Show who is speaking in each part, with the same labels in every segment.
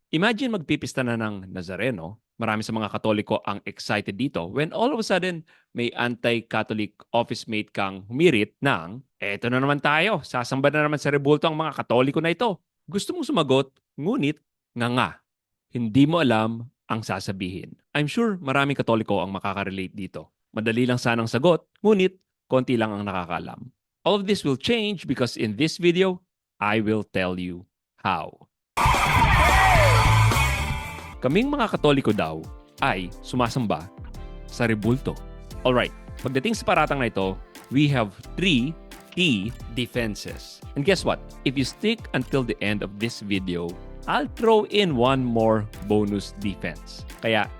Speaker 1: Imagine magpipista na ng Nazareno. Marami sa mga Katoliko ang excited dito when all of a sudden may anti-Catholic office mate kang humirit ng, eto na naman tayo, sasamba na naman sa rebulto ang mga Katoliko na ito. Gusto mong sumagot, ngunit nga, hindi mo alam ang sasabihin. I'm sure maraming Katoliko ang makaka-relate dito. Madali lang sanang sagot, ngunit konti lang ang nakakaalam. All of this will change because in this video, I will tell you how. Kaming mga Katoliko daw ay sumasamba sa rebulto. Alright, pagdating sa paratang na ito, we have 3 key defenses. And guess what? If you stick until the end of this video, I'll throw in one more bonus defense. Kaya,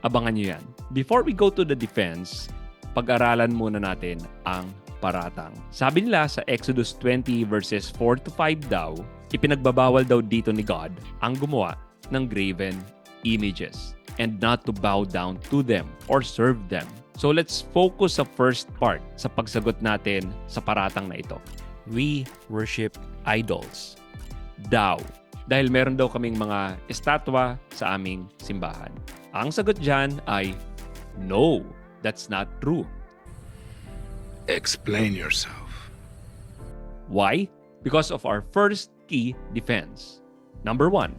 Speaker 1: abangan nyo yan. Before we go to the defense, pag-aralan muna natin ang paratang. Sabi nila sa Exodus 20 verses 4 to 5 daw, ipinagbabawal daw dito ni God ang gumawa ng graven images and not to bow down to them or serve them. So let's focus sa first part sa pagsagot natin sa paratang na ito. We worship idols. Daw. Dahil meron daw kaming mga estatwa sa aming simbahan. Ang sagot dyan ay, no, that's not true.
Speaker 2: Explain yourself.
Speaker 1: Why? Because of our first key defense. Number 1,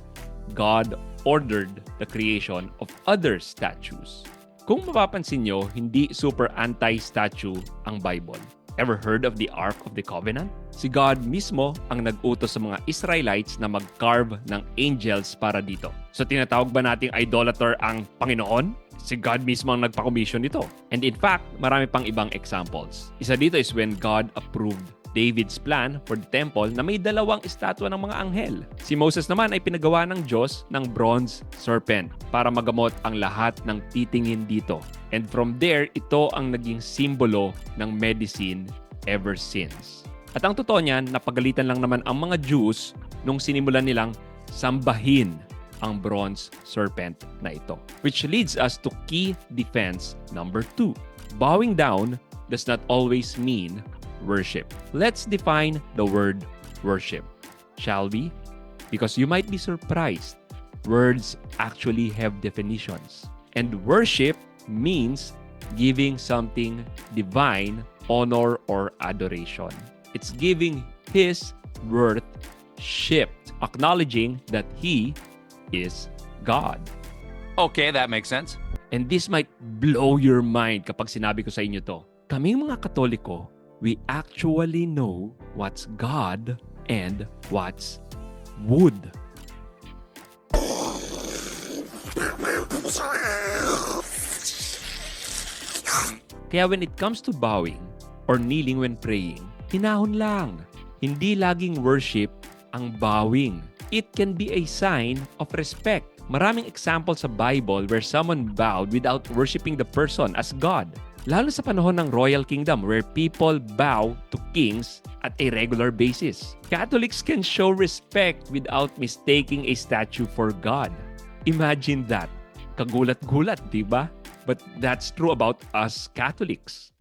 Speaker 1: God ordered the creation of other statues. Kung mapapansin nyo, hindi super anti-statue ang Bible. Ever heard of the Ark of the Covenant? Si God mismo ang nag-utos sa mga Israelites na mag-carve ng angels para dito. So tinatawag ba nating idolater ang Panginoon? Si God mismo ang nagpa-commission nito. And in fact, marami pang ibang examples. Isa dito is when God approved David's plan for the temple na may 2 estatwa ng mga anghel. Si Moses naman ay pinagawa ng Diyos ng bronze serpent para magamot ang lahat ng titingin dito. And from there, ito ang naging simbolo ng medicine ever since. At ang totoo niyan, napagalitan lang naman ang mga Jews nung sinimulan nilang sambahin ang bronze serpent na ito. Which leads us to key defense number 2. Bowing down does not always mean worship. Let's define the word worship, shall we? Because you might be surprised. Words actually have definitions. And worship means giving something divine honor or adoration. It's giving His worship, acknowledging that He is God.
Speaker 3: Okay, that makes sense.
Speaker 1: And this might blow your mind kapag sinabi ko sa inyo to. Kaming mga Katoliko, we actually know what's God and what's wood. Kaya when it comes to bowing or kneeling when praying, hinahon lang. Hindi laging worship ang bowing. It can be a sign of respect. Maraming examples sa Bible where someone bowed without worshiping the person as God. Lalo sa panahon ng Royal Kingdom where people bow to kings at a regular basis. Catholics can show respect without mistaking a statue for God. Imagine that. Kagulat-gulat, di ba? But that's true about us Catholics.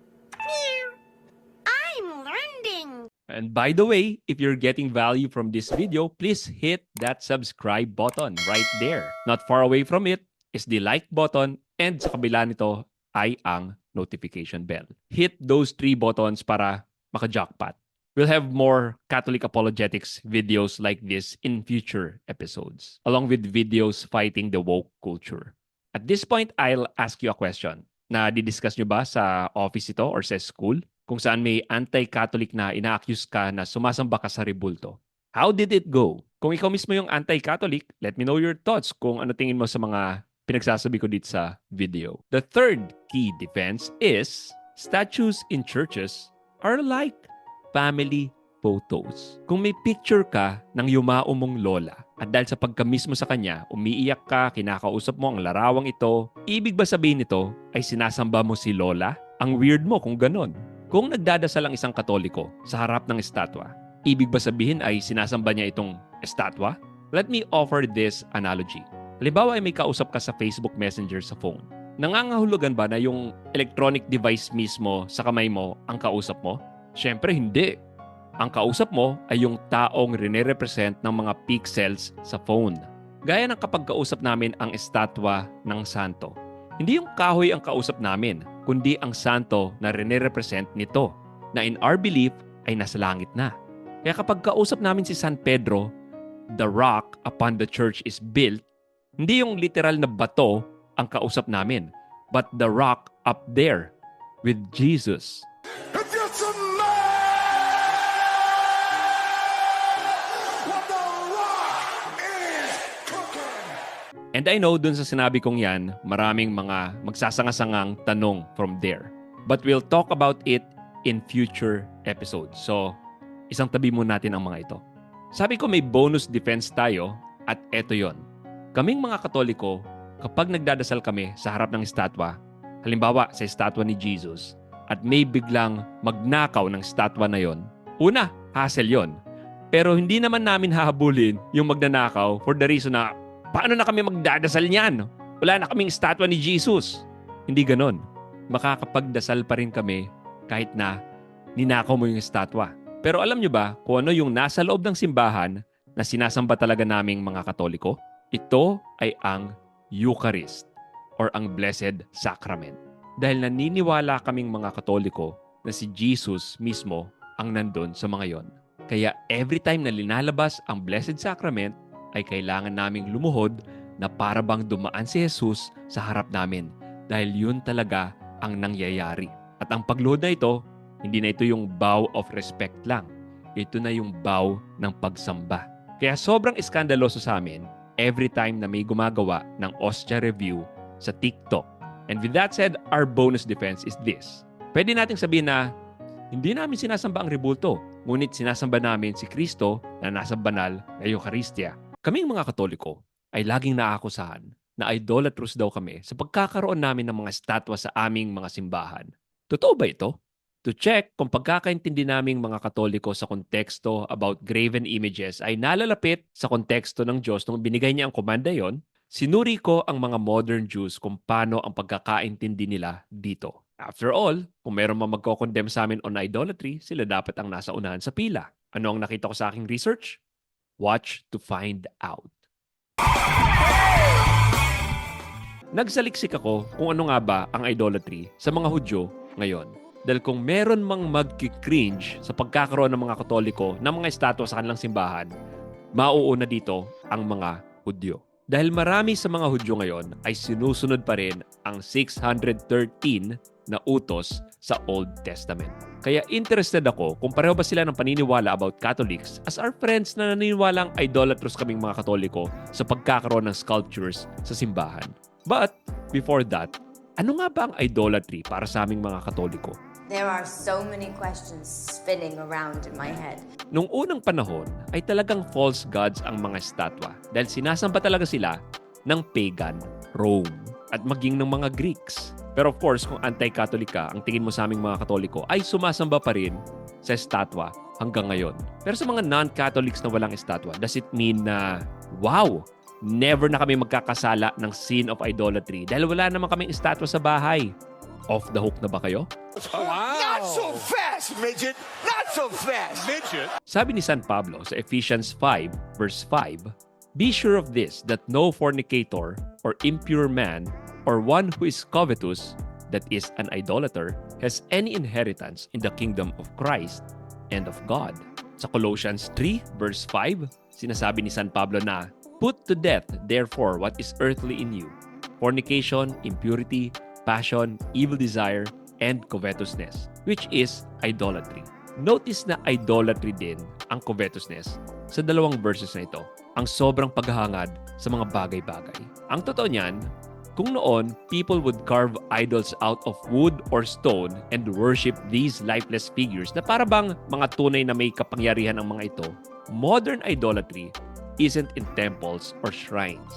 Speaker 4: I'm learning.
Speaker 1: And by the way, if you're getting value from this video, please hit that subscribe button right there. Not far away from it is the like button and sa kabila nito ay ang notification bell. Hit those 3 buttons para maka-jackpot. We'll have more Catholic apologetics videos like this in future episodes, along with videos fighting the woke culture. At this point, I'll ask you a question. Na-discuss nyo ba sa office ito or sa school? Kung saan may anti-Catholic na ina-accuse ka na sumasamba ka sa rebulto. How did it go? Kung ikaw mismo yung anti-Catholic, let me know your thoughts kung ano tingin mo sa mga pinagsasabi ko dito sa video. The third key defense is statues in churches are like family photos. Kung may picture ka ng yumao mong lola at dahil sa pagkamiss mo sa kanya, umiiyak ka, kinakausap mo ang larawang ito, ibig ba sabihin nito ay sinasamba mo si lola? Ang weird mo kung ganon. Kung nagdadasal ang isang Katoliko sa harap ng estatwa, ibig ba sabihin ay sinasamba niya itong estatwa? Let me offer this analogy. Halimbawa ay may kausap ka sa Facebook Messenger sa phone. Nangangahulugan ba na yung electronic device mismo sa kamay mo ang kausap mo? Siyempre hindi. Ang kausap mo ay yung taong rene-represent ng mga pixels sa phone. Gaya ng kapag kausap namin ang estatwa ng santo. Hindi yung kahoy ang kausap namin, kundi ang santo na rene-represent nito, na in our belief ay nasa langit na. Kaya kapag kausap namin si San Pedro, the rock upon the church is built, hindi yung literal na bato ang kausap namin, but the rock up there with Jesus.
Speaker 2: If you're some man, what the rock is cooking.
Speaker 1: And I know dun sa sinabi kong yan, maraming mga magsasangasangang tanong from there. But we'll talk about it in future episodes. So, isang tabi muna natin ang mga ito. Sabi ko may bonus defense tayo at eto yon. Kaming mga Katoliko, kapag nagdadasal kami sa harap ng estatwa, halimbawa sa estatwa ni Jesus, at may biglang magnakaw ng estatwa na yon, una, hassle yon. Pero hindi naman namin hahabulin yung magnanakaw for the reason na paano na kami magdadasal niyan? Wala na kaming estatwa ni Jesus. Hindi ganon. Makakapagdasal pa rin kami kahit na ninakaw mo yung estatwa. Pero alam nyo ba kung ano yung nasa loob ng simbahan na sinasamba talaga naming mga Katoliko? Ito ay ang Eucharist or ang Blessed Sacrament. Dahil naniniwala kaming mga Katoliko na si Jesus mismo ang nandun sa mga yon. Kaya every time na linalabas ang Blessed Sacrament, ay kailangan naming lumuhod na para bang dumaan si Jesus sa harap namin dahil yun talaga ang nangyayari. At ang pagluhod na ito, hindi na ito yung bow of respect lang. Ito na yung bow ng pagsamba. Kaya sobrang iskandaloso sa amin every time na may gumagawa ng Ostia Review sa TikTok. And with that said, our bonus defense is this. Pwede nating sabihin na hindi namin sinasamba ang rebulto, ngunit sinasamba namin si Kristo na nasa banal na Eucharistia. Kaming mga Katoliko ay laging naakusahan na idolatrous daw kami sa pagkakaroon namin ng mga estatwa sa aming mga simbahan. Totoo ba ito? To check kung pagkakaintindi naming mga Katoliko sa konteksto about graven images ay nalalapit sa konteksto ng Diyos nung binigay niya ang komanda yon, sinuri ko ang mga modern Jews kung paano ang pagkakaintindi nila dito. After all, kung meron mang magkokondem sa amin on idolatry, sila dapat ang nasa unahan sa pila. Ano ang nakita ko sa aking research? Watch to find out. Nagsaliksik ako kung ano nga ba ang idolatry sa mga Hudyo ngayon. Dahil kung meron mang magki-cringe sa pagkakaroon ng mga Katoliko ng mga estatwa sa kanilang simbahan, mauuna dito ang mga Hudyo. Dahil marami sa mga Hudyo ngayon ay sinusunod pa rin ang 613 na utos sa Old Testament. Kaya interested ako kung pareho ba sila ng paniniwala about Catholics as our friends na naniniwalang idolatrous kaming mga Katoliko sa pagkakaroon ng sculptures sa simbahan. But before that, ano nga ba ang idolatry para sa aming mga Katoliko?
Speaker 4: There are so many questions spinning around in my head.
Speaker 1: Nung unang panahon ay talagang false gods ang mga estatwa dahil sinasamba talaga sila ng pagan Rome at maging ng mga Greeks. Pero of course, kung anti-Catholic ka, ang tingin mo sa aming mga Katoliko ay sumasamba pa rin sa estatwa hanggang ngayon. Pero sa mga non-Catholics na walang estatwa, does it mean na, wow, never na kami magkakasala ng sin of idolatry dahil wala naman kaming estatwa sa bahay? Off the hook na ba kayo?
Speaker 2: Not so fast, midget! Not so fast! Midget!
Speaker 1: Sabi ni San Pablo sa Ephesians 5 verse 5, "Be sure of this, that no fornicator or impure man or one who is covetous, that is an idolater, has any inheritance in the kingdom of Christ and of God." Sa Colossians 3 verse 5, sinasabi ni San Pablo na, "Put to death, therefore, what is earthly in you, fornication, impurity, passion, evil desire, and covetousness, which is idolatry." Notice na idolatry din ang covetousness sa dalawang verses na ito. Ang sobrang paghahangad sa mga bagay-bagay. Ang totoo niyan, kung noon, people would carve idols out of wood or stone and worship these lifeless figures na para bang mga tunay na may kapangyarihan ang mga ito, modern idolatry isn't in temples or shrines.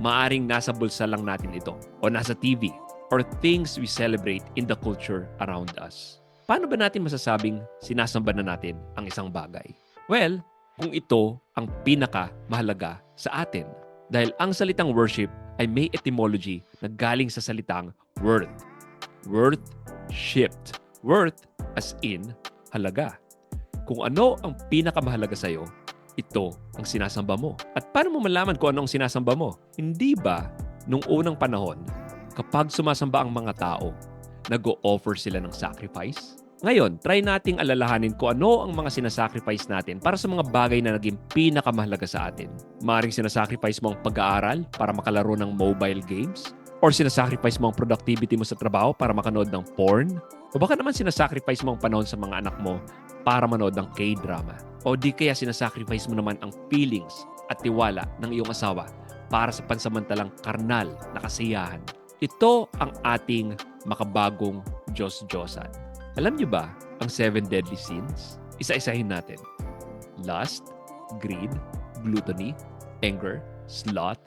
Speaker 1: Maaring nasa bulsa lang natin ito o nasa TV or things we celebrate in the culture around us. Paano ba natin masasabing sinasamba na natin ang isang bagay? Well, kung ito ang pinaka-mahalaga sa atin. Dahil ang salitang worship ay may etymology na galing sa salitang worth. Worth-shipped. Worth as in halaga. Kung ano ang pinakamahalaga sa'yo, ito ang sinasamba mo. At paano mo malaman kung ano ang sinasamba mo? Hindi ba, nung unang panahon, kapag sumasamba ang mga tao, nag-o-offer sila ng sacrifice? Ngayon, try nating alalahanin kung ano ang mga sinasacrifice natin para sa mga bagay na naging pinakamahalaga sa atin. Maaaring sinasacrifice mo ang pag-aaral para makalaro ng mobile games? Or sinasacrifice mo ang productivity mo sa trabaho para makanood ng porn? O baka naman sinasacrifice mo ang panahon sa mga anak mo para manood ng K-drama? O di kaya sinasacrifice mo naman ang feelings at tiwala ng iyong asawa para sa pansamantalang karnal na kasiyahan? Ito ang ating makabagong Diyos-Diyosan. Alam niyo ba ang 7 deadly sins? Isa-isahin natin. Lust, greed, gluttony, anger, sloth,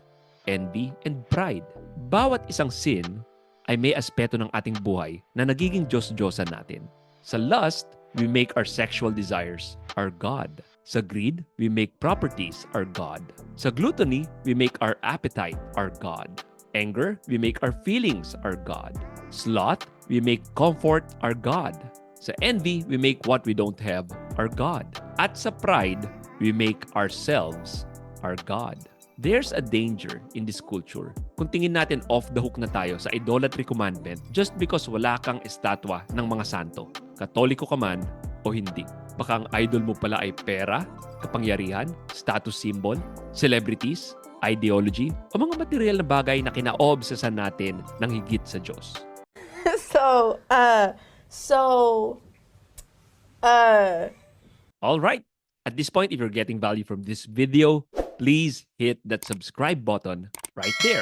Speaker 1: envy, and pride. Bawat isang sin ay may aspeto ng ating buhay na nagiging Diyos-Diyosan natin. Sa lust, we make our sexual desires our God. Sa greed, we make properties our God. Sa gluttony, we make our appetite our God. Anger, we make our feelings our God. Sloth, we make comfort our God. Sa envy, we make what we don't have our God. At sa pride, we make ourselves our God. There's a danger in this culture kung tingin natin off the hook na tayo sa idolatry commandment just because wala kang estatwa ng mga santo. Katoliko ka man o hindi. Baka ang idol mo pala ay pera, kapangyarihan, status symbol, celebrities, ideology, o mga material na bagay na kinaobsesan natin ng higit sa Diyos. All right. At this point, if you're getting value from this video, please hit that subscribe button right there.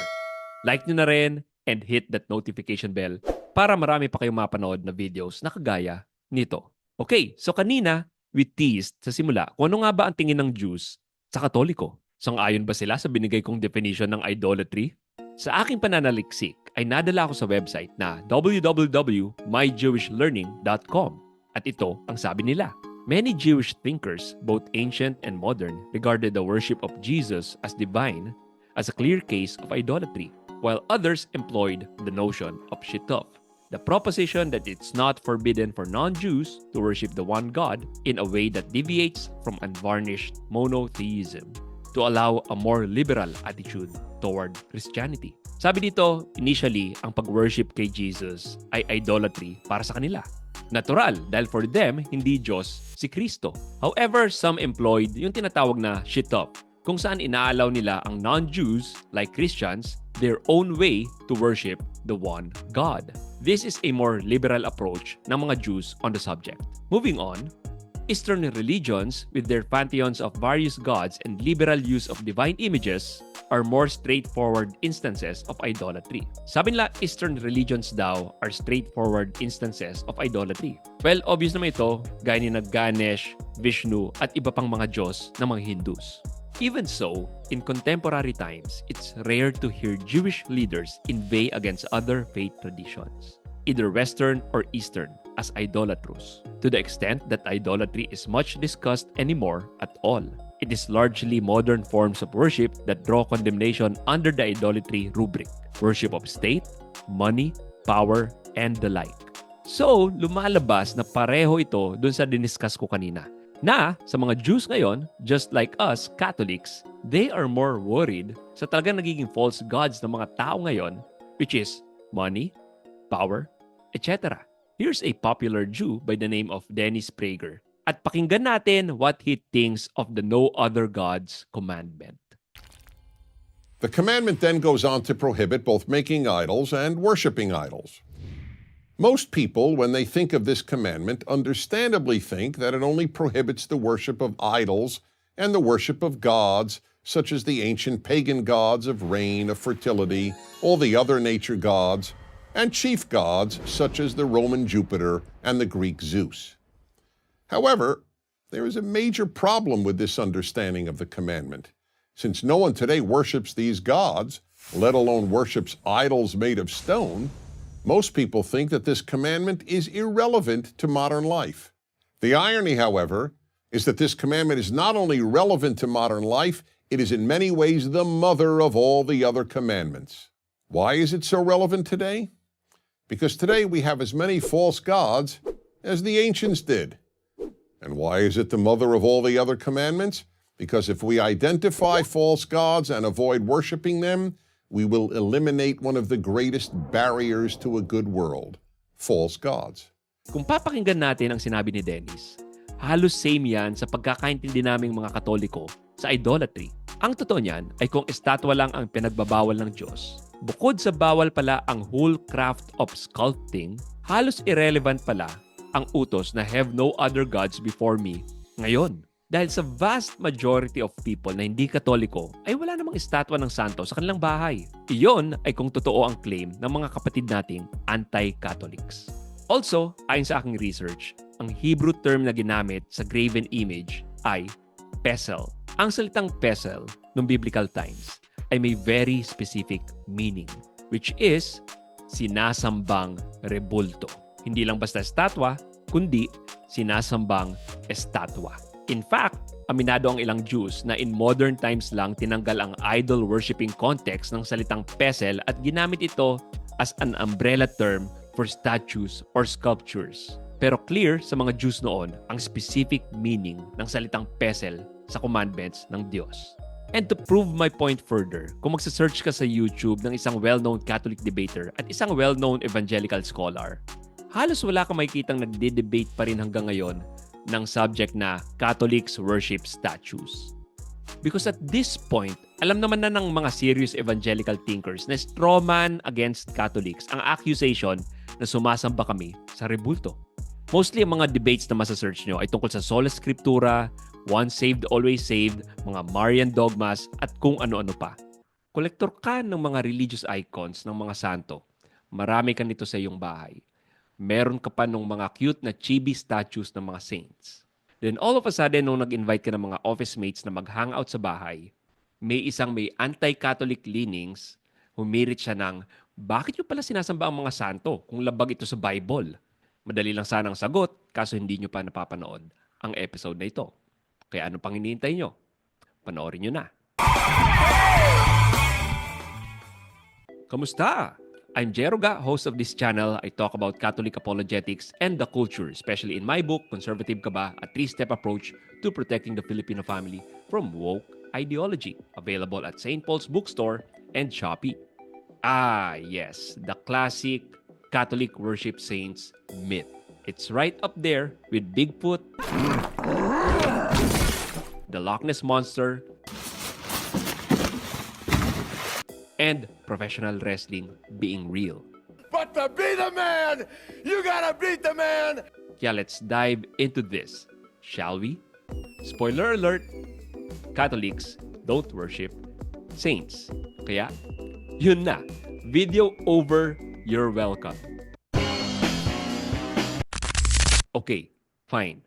Speaker 1: Like nyo na rin and hit that notification bell para marami pa kayong mapanood na videos na kagaya nito. Okay, so kanina, we teased sa simula kung ano nga ba ang tingin ng Jews sa Katoliko. Sang-ayon ba sila sa binigay kong definition ng idolatry? Sa aking pananaliksik ay nadala ako sa website na www.myjewishlearning.com at ito ang sabi nila. Many Jewish thinkers, both ancient and modern, regarded the worship of Jesus as divine as a clear case of idolatry, while others employed the notion of shituf, the proposition that it's not forbidden for non-Jews to worship the one God in a way that deviates from unvarnished monotheism, to allow a more liberal attitude toward Christianity. Sabi dito, initially, ang pag-worship kay Jesus ay idolatry para sa kanila. Natural, dahil for them, hindi Diyos si Kristo. However, some employed yung tinatawag na shituf, kung saan inaalaw nila ang non-Jews, like Christians, their own way to worship the one God. This is a more liberal approach ng mga Jews on the subject. Moving on, Eastern religions, with their pantheons of various gods and liberal use of divine images, are more straightforward instances of idolatry. Sabi nila, Eastern religions daw are straightforward instances of idolatry. Well, obvious naman ito, gaya ni Ganesh, Vishnu, at iba pang mga Diyos ng mga Hindus. Even so, in contemporary times, it's rare to hear Jewish leaders inveigh against other faith traditions, either Western or Eastern, as idolatrous, to the extent that idolatry is much discussed anymore at all. It is largely modern forms of worship that draw condemnation under the idolatry rubric. Worship of state, money, power, and the like. So, lumalabas na pareho ito dun sa diniscuss ko kanina. Na, sa mga Jews ngayon, just like us, Catholics, they are more worried sa talagang nagiging false gods ng mga tao ngayon, which is money, power, etc. Here's a popular Jew by the name of Dennis Prager. At pakinggan natin what he thinks of the no other gods commandment.
Speaker 5: The commandment then goes on to prohibit both making idols and worshiping idols. Most people, when they think of this commandment, understandably think that it only prohibits the worship of idols and the worship of gods, such as the ancient pagan gods of rain, of fertility, all the other nature gods, and chief gods such as the Roman Jupiter and the Greek Zeus. However, there is a major problem with this understanding of the commandment. Since no one today worships these gods, let alone worships idols made of stone, most people think that this commandment is irrelevant to modern life. The irony, however, is that this commandment is not only relevant to modern life, it is in many ways the mother of all the other commandments. Why is it so relevant today? Because today we have as many false gods as the ancients did. And why is it the mother of all the other commandments? Because if we identify false gods and avoid worshiping them, we will eliminate one of the greatest barriers to a good world, false gods.
Speaker 1: Kung papakinggan natin ang sinabi ni Dennis, halos same yan sa pagkakaintindi naming mga Katoliko sa idolatry. Ang totoo niyan ay kung estatwa lang ang pinagbabawal ng Diyos, bukod sa bawal pala ang whole craft of sculpting, halos irrelevant pala ang utos na have no other gods before me ngayon. Dahil sa vast majority of people na hindi Katoliko ay wala namang estatwa ng santo sa kanilang bahay. Iyon ay kung totoo ang claim ng mga kapatid nating anti-Catholics. Also, ayon sa aking research, ang Hebrew term na ginamit sa graven image ay pesel. Ang salitang pesel noong biblical times ay may very specific meaning, which is sinasambang rebulto. Hindi lang basta estatwa, kundi sinasambang estatwa. In fact, aminado ang ilang Jews na in modern times lang tinanggal ang idol worshiping context ng salitang pesel at ginamit ito as an umbrella term for statues or sculptures. Pero clear sa mga Jews noon ang specific meaning ng salitang pesel sa commandments ng Diyos. And to prove my point further, kung magsa-search ka sa YouTube ng isang well-known Catholic debater at isang well-known evangelical scholar, halos wala kang makikitang nagde-debate pa rin hanggang ngayon ng subject na Catholics worship statues. Because at this point, alam naman na ng mga serious evangelical thinkers na strawman against Catholics ang accusation na sumasamba kami sa rebulto. Mostly ang mga debates na masa-search nyo ay tungkol sa sola scriptura, once saved, always saved, mga Marian dogmas, at kung ano-ano pa. Kolektor ka ng mga religious icons ng mga santo. Marami ka nito sa iyong bahay. Meron ka pa ng mga cute na chibi statues ng mga saints. Then all of a sudden, nung nag-invite ka ng mga office mates na mag-hangout sa bahay, may isang may anti-Catholic leanings, humirit siya ng, bakit nyo pala sinasamba ang mga santo kung labag ito sa Bible? Madali lang sana ang sagot, kaso hindi nyo pa napapanood ang episode na ito. Kaya ano pang hinihintay nyo? Panoorin nyo na. Kamusta? I'm Jeroga, host of this channel. I talk about Catholic apologetics and the culture, especially in my book, Conservative Ka Ba? A 3-Step Approach to Protecting the Filipino Family from Woke Ideology. Available at St. Paul's Bookstore and Shopee. Ah, yes, the classic Catholic worship saints myth. It's right up there with Bigfoot, the Loch Ness Monster, and professional wrestling being real.
Speaker 2: But to be the man, you gotta beat the man!
Speaker 1: Kaya let's dive into this, shall we? Spoiler alert, Catholics don't worship saints. Kaya, yun na. Video over, you're welcome. Okay, fine.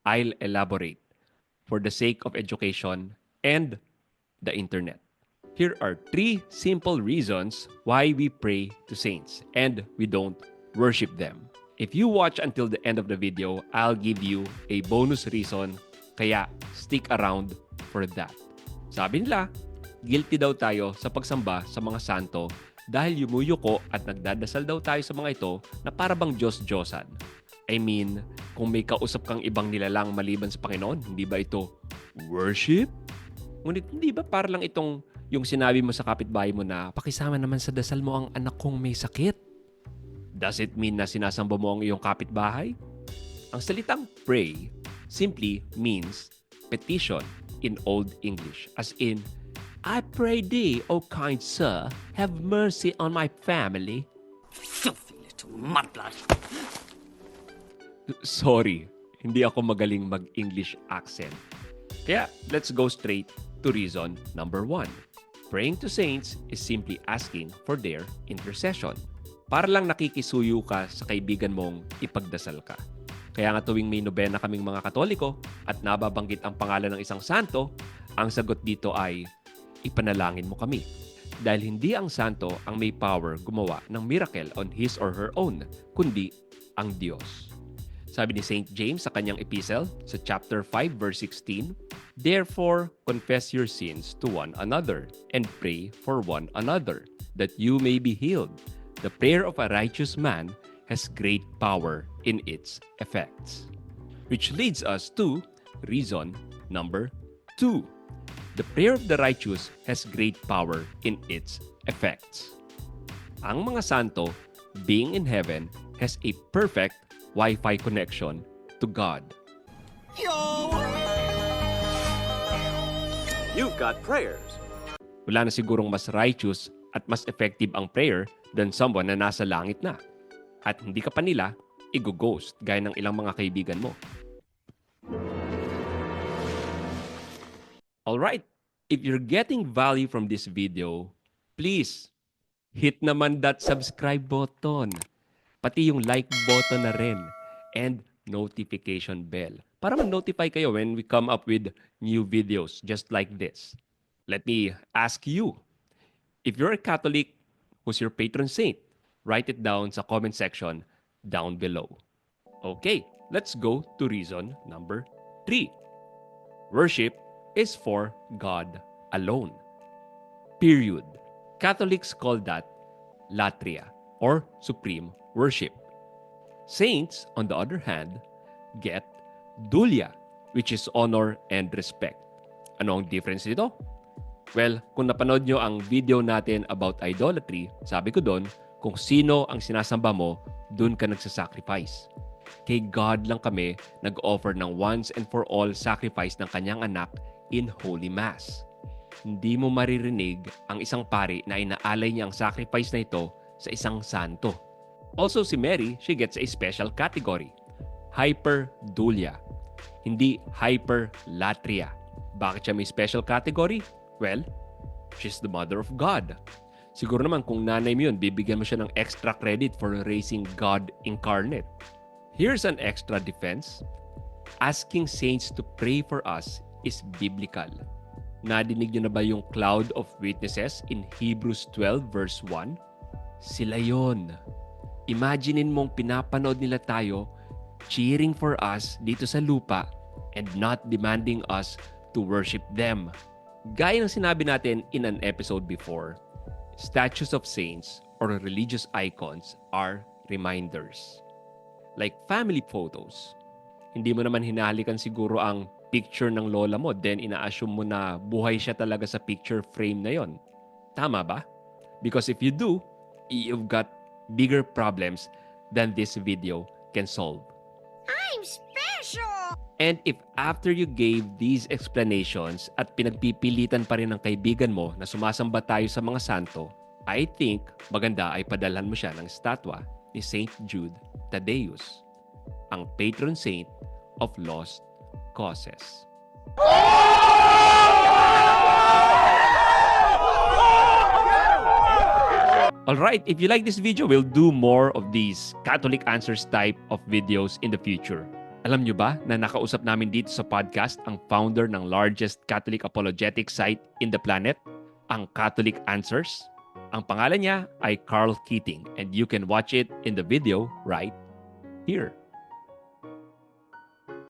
Speaker 1: I'll elaborate for the sake of education and the internet. Here are 3 simple reasons why we pray to saints and we don't worship them. If you watch until the end of the video, I'll give you a bonus reason, kaya stick around for that. Sabi nila, guilty daw tayo sa pagsamba sa mga santo dahil yumuyuko at nagdadasal daw tayo sa mga ito na para bang Diyos-Diyosan. I mean, kung may kausap kang ibang nilalang maliban sa Panginoon, hindi ba ito worship? Ngunit hindi ba para lang itong yung sinabi mo sa kapitbahay mo na pakisama naman sa dasal mo ang anak kong may sakit? Does it mean na sinasamba mo ang iyong kapitbahay? Ang salitang pray simply means petition in Old English, as in, I pray thee, O kind sir, have mercy on my family.
Speaker 6: Filthy little mudblood.
Speaker 1: Sorry, hindi ako magaling mag-English accent. Kaya, let's go straight to reason number 1. Praying to saints is simply asking for their intercession. Para lang nakikisuyo ka sa kaibigan mong ipagdasal ka. Kaya nga tuwing may nobena kaming mga Katoliko at nababanggit ang pangalan ng isang santo, ang sagot dito ay, ipanalangin mo kami. Dahil hindi ang santo ang may power gumawa ng miracle on his or her own, kundi ang Diyos. Sabi ni St. James sa kanyang epistle sa chapter 5 verse 16, therefore confess your sins to one another and pray for one another that you may be healed. The prayer of a righteous man has great power in its effects. Which leads us to reason number 2. The prayer of the righteous has great power in its effects. Ang mga santo, being in heaven, has a perfect Wi-Fi connection to God.
Speaker 7: You've got prayers.
Speaker 1: Wala na sigurong mas righteous at mas effective ang prayer than someone na nasa langit na. At hindi ka pa nila i-ghost gaya ng ilang mga kaibigan mo. Alright, if you're getting value from this video, please hit naman that subscribe button. Pati yung like button na rin. And notification bell. Para ma-notify kayo when we come up with new videos just like this. Let me ask you, if you're a Catholic, who's your patron saint? Write it down sa comment section down below. Okay, let's go to reason number 3. Worship is for God alone. Period. Catholics call that latria or supreme worship. Saints, on the other hand, get dulia, which is honor and respect. Ano ang difference dito? Well, kung napanood nyo ang video natin about idolatry, sabi ko doon, kung sino ang sinasamba mo, doon ka nagsasacrifice. Kay God lang kami nag-offer ng once and for all sacrifice ng kanyang anak in Holy Mass. Hindi mo maririnig ang isang pari na inaalay niya ang sacrifice na ito sa isang santo. Also, si Mary, she gets a special category. Hyperdulia. Hindi hyperlatria. Bakit siya may special category? Well, she's the mother of God. Siguro naman kung nanay mo yun, bibigyan mo siya ng extra credit for raising God incarnate. Here's an extra defense. Asking saints to pray for us is biblical. Nadinig niyo na ba yung cloud of witnesses in Hebrews 12 verse 1? Sila yon. Imaginein mong pinapanood nila tayo cheering for us dito sa lupa and not demanding us to worship them. Gaya ng sinabi natin in an episode before, statues of saints or religious icons are reminders. Like family photos. Hindi mo naman hinahalikan siguro ang picture ng lola mo, then ina-assume mo na buhay siya talaga sa picture frame na yon. Tama ba? Because if you do, you've got bigger problems than this video can solve.
Speaker 6: I'm special!
Speaker 1: And if after you gave these explanations at pinagpipilitan pa rin ng kaibigan mo na sumasamba tayo sa mga santo, I think maganda ay padalhan mo siya ng statwa ni Saint Jude Thaddeus, ang patron saint of lost causes. Alright, if you like this video, we'll do more of these Catholic Answers type of videos in the future. Alam nyo ba na nakausap namin dito sa podcast ang founder ng largest Catholic apologetic site in the planet, ang Catholic Answers? Ang pangalan niya ay Carl Keating and you can watch it in the video right here.